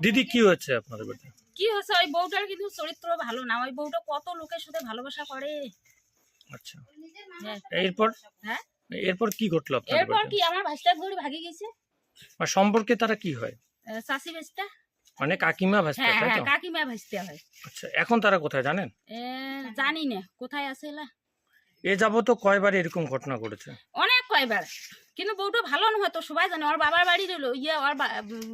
দিদি কি হচ্ছে আপনাদের বাড়িতে? কি হচ্ছে, ওই বউটার কিন্তু চরিত্র ভালো না। ওই বউটা কত লোকের সাথে ভালোবাসা করে। আচ্ছা, হ্যাঁ। এরপর হ্যাঁ, এরপর কি ঘটলো আপনাদের এরপর বাড়িতে? কি আমার ভাইস্তার ধরে ভাগি গেছে। আর সম্পর্কে তারা কি হয়? চাষি ভাইস্তা। মানে কাকিমা ভাস্তা, হ্যাঁ তাই হ্যাঁ, তো? কাকিমা ভাইস্তা হয়। আচ্ছা, এখন তারা কোথায় জানেন? জানি না কোথায় আছে এলা। এ যাবত তো কয়বার এরকম ঘটনা ঘটেছে? অনেক কয়বার। কিন্তু বউটা ভালো নয় তো, সবাই জানে। ওর বাবার বাড়ির ওর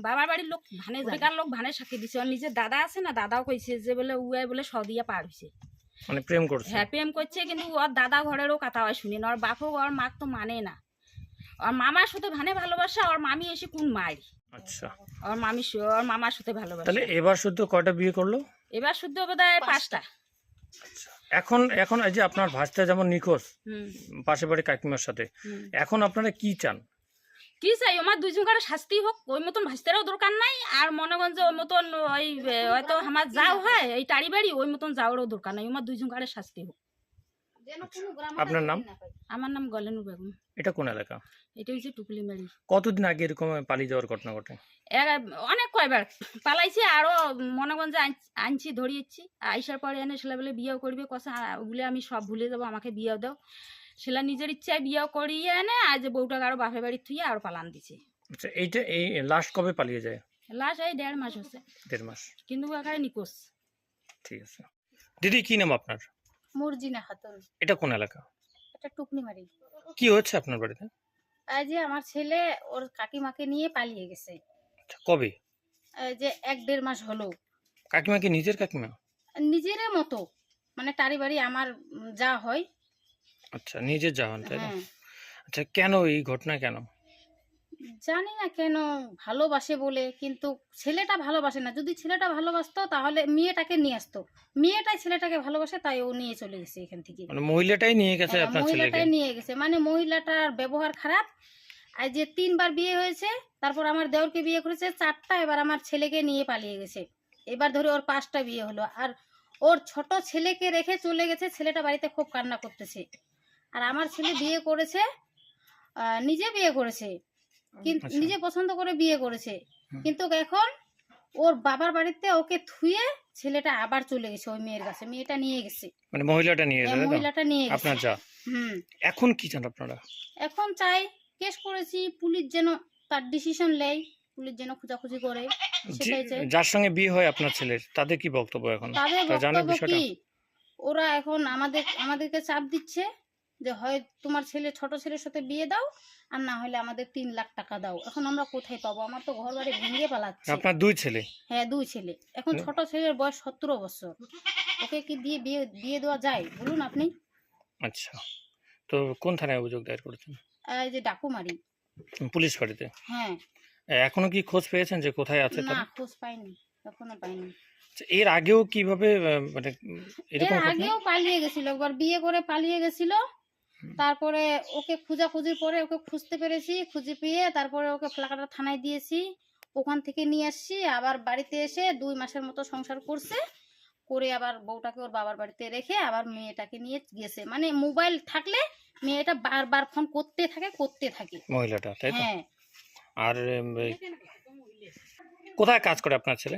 বাবার বাড়ির লোক ভানে যায়, ওইকার লোক ভানে সাক্ষী দিছে। ওর নিজের দাদা আছে না, দাদাও কইছে যে বলে উয়াই বলে সদিয়া পার হইছে। মানে প্রেম করছে? হ্যাঁ, প্রেম করছে, কিন্তু ওর দাদা ঘরেরও কথা হয় শুনি না। ওর বাপও ওর মাক তো মানে না। ওর মামার সাথে ভানে ভালোবাসা, ওর মামি এসে কোন মারি। আচ্ছা, ওর মামার সাথে ভালোবাসা। তাহলে এবার শুদ্ধ কয়টা বিয়ে করলো? এবার শুদ্ধ বোধহয় 5টা। আচ্ছা, এখন এখন এই যে আপনার ভাস্তা যেমন নিখোঁজ হুম পাশের বাড়ি কাকিমার সাথে, হুম। এখন আপনারা কি চান? কি চাই, আমার দুইজনকার শাস্তি হোক। ওই মতন ভাসতেরও দরকার নাই। আর মনে করেন যে ওই মতন ওই হয়তো আমার যাও হয় এই টাড়ি বাড়ি, ওই মতন যাওয়ারও দরকার নাই। আমার দুইজনকার শাস্তি হোক। আপনার নাম? আমার নাম গলেনু বেগম। এটা কোন এলাকা? এটা হচ্ছে টুকলি মারি। কতদিন আগে এরকম পালিয়ে যাওয়ার ঘটনা ঘটে? অনেক কয়বার পালাইছি। আরো মনে করেন যে আনছি ধরিয়েছি। আইসার পরে এনে সেলা বলে বিয়েও করবে কষা, ওগুলো আমি সব ভুলে যাবো, আমাকে বিয়েও দাও। সেলা নিজের ইচ্ছায় বিয়েও করিয়ে এনে আজ বউটাকে আরো বাপের বাড়ি থুয়ে আর পালান দিছে। আচ্ছা, এইটা এই লাস্ট কবে পালিয়ে যায়? লাস্ট এই 1.5 মাস হচ্ছে। 1.5 মাস। কিন্তু এখানে নিকোষ। ঠিক আছে। দিদি কি নাম আপনার? মর্জিনা খাতুন। এটা কোন এলাকা? এটা টুকনি মারি। কি হচ্ছে আপনার বাড়িতে? এই যে আমার ছেলে ওর কাকিমাকে নিয়ে পালিয়ে গেছে। আচ্ছা, কবে? এই যে 1-1.5 মাস হলো। কাকিমা কি নিজের কাকিমা? নিজের মতো, মানে টারি বাড়ি আমার যা হয়। আচ্ছা, নিজের জাহান, তাই না? হ্যাঁ, আচ্ছা, কেন এই ঘটনা কেন? জানি না কেন ভালোবাসে বলে, কিন্তু ছেলেটা ভালোবাসে না। যদি ছেলেটা ভালোবাসতো তাহলে মেয়েটাকে নিয়ে আসতো। মেয়েটাই ছেলেটাকে ভালোবাসে, তাই ও নিয়ে চলে গেছে এখান থেকে। মানে মহিলাটাই নিয়ে গেছে আপনার ছেলেকে? মহিলাটাই নিয়ে গেছে, মানে মহিলাটার ব্যবহার খারাপ। আর যে 3বার বিয়ে হয়েছে, তারপর আমার দেওরকে বিয়ে করেছে 4টা, এবার আমার ছেলেকে নিয়ে পালিয়ে গেছে। এবার ধরে ওর 5টা বিয়ে হলো। আর ওর ছোট ছেলেকে রেখে চলে গেছে। ছেলেটা বাড়িতে খুব কান্না করতেছে। আর আমার ছেলে বিয়ে করেছে, নিজে বিয়ে করেছে, কিন্তু আচ্ছা। নিজে পছন্দ করে বিয়ে করেছে। কিন্তু এখন ওর বাবার বাড়িতে ওকে থুয়ে ছেলেটা আবার চলে গেছে ওই মেয়ের কাছে। মেয়েটা নিয়ে গেছে, মানে মহিলাটা নিয়ে গেছে, তাই তো? মহিলাটা নিয়ে গেছে আপনার যা। হুম। এখন কি চান আপনারা? এখন চাই কেস করেছি, পুলিশ যেন তার ডিসিশন নেয়, পুলিশ যেন খোঁজাখুঁজি করে, সেটাই চাই। যার সঙ্গে বিয়ে হয় আপনার ছেলের, তাদের কি বক্তব্য এখন? তাদের তারা জানে বক্তব্য বিষয়টা? কি, ওরা এখন আমাদেরকে চাপ দিচ্ছে যে হয় তোমার ছেলে ছোট ছেলের সাথে বিয়ে দাও, আর না হলে আমাদের 3 লাখ টাকা দাও। এখন আমরা কোথায় পাবো? আমার তো ঘর বাড়ি ভেঙে পালাচ্ছে। আপনার 2 ছেলে? হ্যাঁ, 2 ছেলে। এখন ছোট ছেলের বয়স 17 বছর। ওকে কি দিয়ে বিয়ে দেওয়া যায় বলুন আপনি? আচ্ছা, তো কোন থানায় অভিযোগ দায়ের করেছেন? এই যে ডাকুমারি। পুলিশ ফাঁড়িতে? হ্যাঁ। এখনো কি খোঁজ পেয়েছেন যে কোথায় আছে না, তারা? খোঁজ পাইনি, এখনো পাইনি। আচ্ছা, এর আগেও কিভাবে মানে এর এরকম ঘটনা? আগেও পালিয়ে গেছিল, একবার বিয়ে করে পালিয়ে গেছিল। তারপরে ওকে খোঁজাখুঁজির পরে ওকে খুঁজতে পেরেছি, খুঁজে পেয়ে তারপরে ওকে ফ্লাকাটা থানায় দিয়েছি। ওখান থেকে নিয়ে আসছি, আবার বাড়িতে এসে 2 মাসের মতো সংসার করছে। করে আবার বউটাকে ওর বাবার বাড়িতে রেখে আবার মেয়েটাকে নিয়ে গেছে। মানে মোবাইল থাকলে মেয়েটা বারবার ফোন করতে থাকে মহিলাটা, তাই তো? হ্যাঁ। আর কোথায় কাজ করে আপনার ছেলে?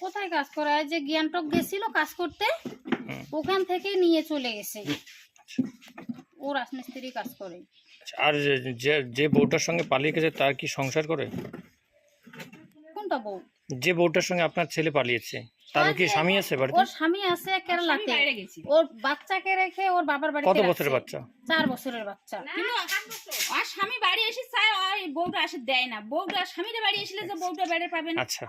কোথায় কাজ করে? এই যে জ্ঞানটক গেছিল কাজ করতে, হুম। ওখান থেকে নিয়ে চলে গেছে। আচ্ছা। ও রাজমিস্ত্রি কাজ করে। আচ্ছা, আর যে বউটার সঙ্গে পালিয়ে গেছে তার কি সংসার করে? কোনটা বউ? যে বউটার সঙ্গে আপনার ছেলে পালিয়েছে তার কি স্বামী আছে বাড়িতে? ওর স্বামী আছে কেরালাতে। ওর বাচ্চাকে রেখে ওর বাবার বাড়িতে কত রাখছে। বছরের বাচ্চা? 4 বছরের বাচ্চা। কিন্তু আর স্বামী বাড়ি এসে চায়, ওই বউটা আসে দেয় না। বউটা স্বামীর বাড়ি এসলে যে বউটা বেড়ে পাবে না। আচ্ছা,